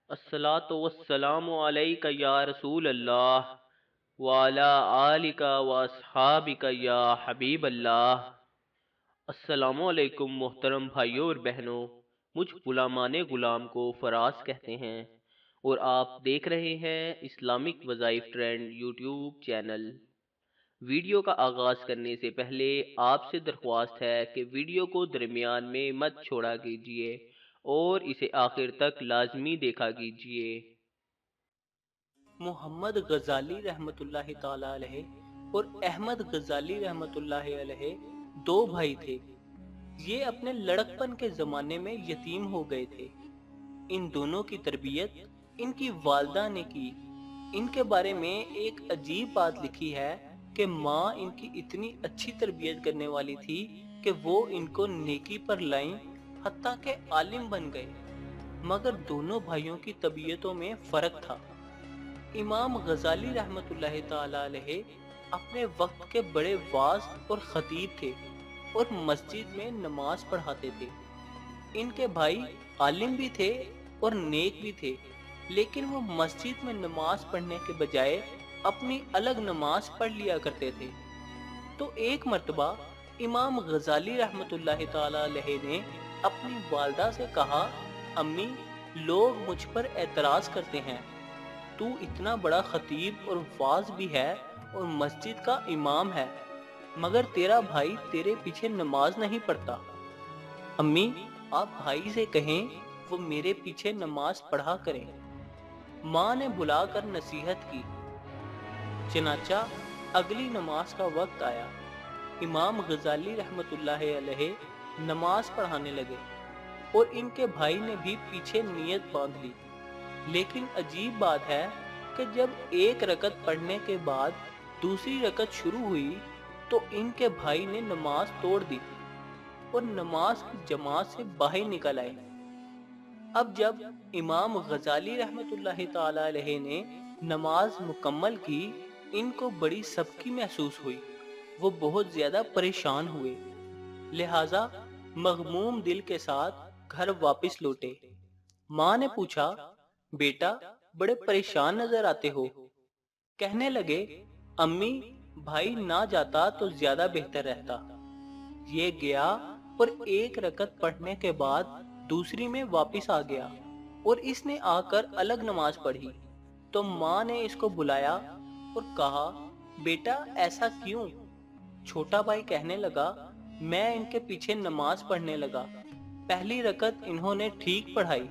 الصلاۃ والسلام علیک یا رسول اللہ وعلی آلک و اصحابک یا حبیب اللہ۔ السلام علیکم محترم بھائیوں اور بہنوں، مجھ غلامان غلام کو فراز کہتے ہیں اور آپ دیکھ رہے ہیں اسلامک وظائف ٹرینڈ یوٹیوب چینل۔ ویڈیو کا آغاز کرنے سے پہلے آپ سے درخواست ہے کہ ویڈیو کو درمیان میں مت چھوڑا کیجیے اور اسے آخر تک لازمی دیکھا کیجیے۔ محمد غزالی رحمت اللہ تعالی علیہ اور احمد غزالی رحمت اللہ علیہ دو بھائی تھے۔ یہ اپنے لڑکپن کے زمانے میں یتیم ہو گئے تھے۔ ان دونوں کی تربیت ان کی والدہ نے کی۔ ان کے بارے میں ایک عجیب بات لکھی ہے کہ ماں ان کی اتنی اچھی تربیت کرنے والی تھی کہ وہ ان کو نیکی پر لائیں، حتیٰ کہ عالم بن گئے۔ مگر دونوں بھائیوں کی طبیعتوں میں فرق تھا۔ امام غزالی رحمت اللہ تعالی علیہ اپنے وقت کے بڑے واعظ اور خطیب تھے اور مسجد میں نماز پڑھاتے تھے۔ ان کے بھائی عالم بھی تھے اور نیک بھی تھے، لیکن وہ مسجد میں نماز پڑھنے کے بجائے اپنی الگ نماز پڑھ لیا کرتے تھے۔ تو ایک مرتبہ امام غزالی رحمت اللہ تعالی علیہ نے اپنی والدہ سے کہا، امی، لوگ مجھ پر اعتراض کرتے ہیں، تو اتنا بڑا خطیب اور واعظ بھی ہے اور مسجد کا امام ہے، مگر تیرا بھائی تیرے پیچھے نماز نہیں پڑھتا۔ امی، آپ بھائی سے کہیں وہ میرے پیچھے نماز پڑھا کریں۔ ماں نے بلا کر نصیحت کی۔ چنانچہ اگلی نماز کا وقت آیا۔ امام غزالی رحمت اللہ علیہ نماز پڑھانے لگے اور ان کے بھائی نے بھی پیچھے نیت باندھ لی۔ لیکن عجیب بات ہے کہ جب ایک رکعت پڑھنے کے بعد دوسری رکعت شروع ہوئی تو ان کے بھائی نے نماز توڑ دی اور نماز کی جماعت سے باہر نکل آئے۔ اب جب امام غزالی رحمت اللہ تعالی علیہ نے نماز مکمل کی، ان کو بڑی سبکی محسوس ہوئی۔ وہ بہت زیادہ پریشان ہوئے، لہٰذا مغموم دل کے ساتھ گھر واپس لوٹے۔ ماں نے پوچھا، بیٹا بڑے پریشان نظر آتے ہو۔ کہنے لگے، امی، بھائی نہ جاتا تو زیادہ بہتر رہتا۔ یہ گیا اور ایک رکعت پڑھنے کے بعد دوسری میں واپس آ گیا اور اس نے آ کر الگ نماز پڑھی۔ تو ماں نے اس کو بلایا اور کہا، بیٹا ایسا کیوں؟ چھوٹا بھائی کہنے لگا، میں ان کے پیچھے نماز پڑھنے لگا۔ پہلی رکعت انہوں نے ٹھیک پڑھائی،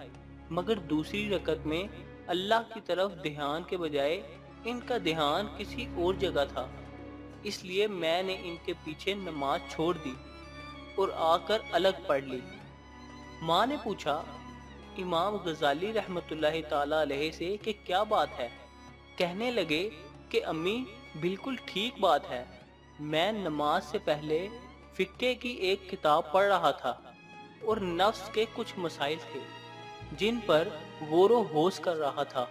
مگر دوسری رکعت میں اللہ کی طرف دھیان کے بجائے ان کا دھیان کسی اور جگہ تھا، اس لیے میں نے ان کے پیچھے نماز چھوڑ دی اور آ کر الگ پڑھ لی۔ ماں نے پوچھا امام غزالی رحمت اللہ تعالی علیہ سے کہ کیا بات ہے؟ کہنے لگے کہ امی، بالکل ٹھیک بات ہے، میں نماز سے پہلے فقہ کی ایک کتاب پڑھ رہا تھا اور نفس کے کچھ مسائل تھے جن پر غور و خوض کر رہا تھا۔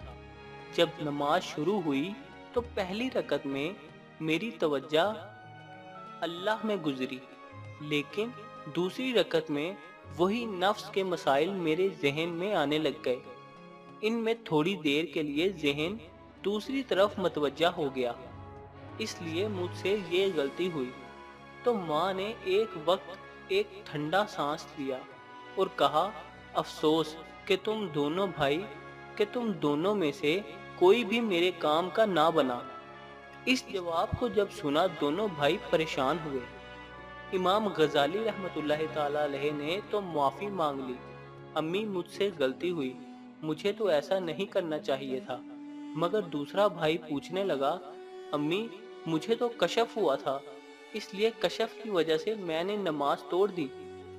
جب نماز شروع ہوئی تو پہلی رکعت میں میری توجہ اللہ میں گزری، لیکن دوسری رکعت میں وہی نفس کے مسائل میرے ذہن میں آنے لگ گئے۔ ان میں تھوڑی دیر کے لیے ذہن دوسری طرف متوجہ ہو گیا، اس لیے مجھ سے یہ غلطی ہوئی۔ تو ماں نے ایک وقت ایک ٹھنڈا سانس لیا اور کہا، افسوس کہ تم دونوں میں سے کوئی بھی میرے کام کا نہ بنا۔ اس جواب کو جب سنا دونوں بھائی پریشان ہوئے۔ امام غزالی رحمت اللہ تعالی علیہ نے تو معافی مانگ لی، امی مجھ سے غلطی ہوئی، مجھے تو ایسا نہیں کرنا چاہیے تھا۔ مگر دوسرا بھائی پوچھنے لگا، امی، مجھے تو کشف ہوا تھا، اس لیے کشف کی وجہ سے میں نے نماز توڑ دی،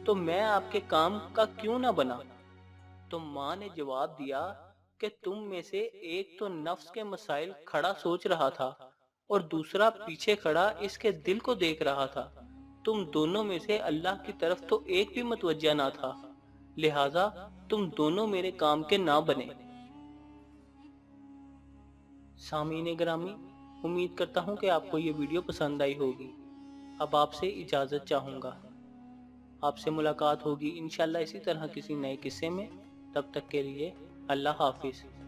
تو میں آپ کے کام کا کیوں نہ بنا؟ تو ماں نے جواب دیا کہ تم میں سے ایک تو نفس کے مسائل کھڑا سوچ رہا تھا اور دوسرا پیچھے کھڑا اس کے دل کو دیکھ رہا تھا۔ تم دونوں میں سے اللہ کی طرف تو ایک بھی متوجہ نہ تھا، لہٰذا تم دونوں میرے کام کے نہ بنے۔ سامعین گرامی، امید کرتا ہوں کہ آپ کو یہ ویڈیو پسند آئی ہوگی۔ اب آپ سے اجازت چاہوں گا، آپ سے ملاقات ہوگی انشاءاللہ اسی طرح کسی نئے قصے میں۔ تب تک کے لیے اللہ حافظ۔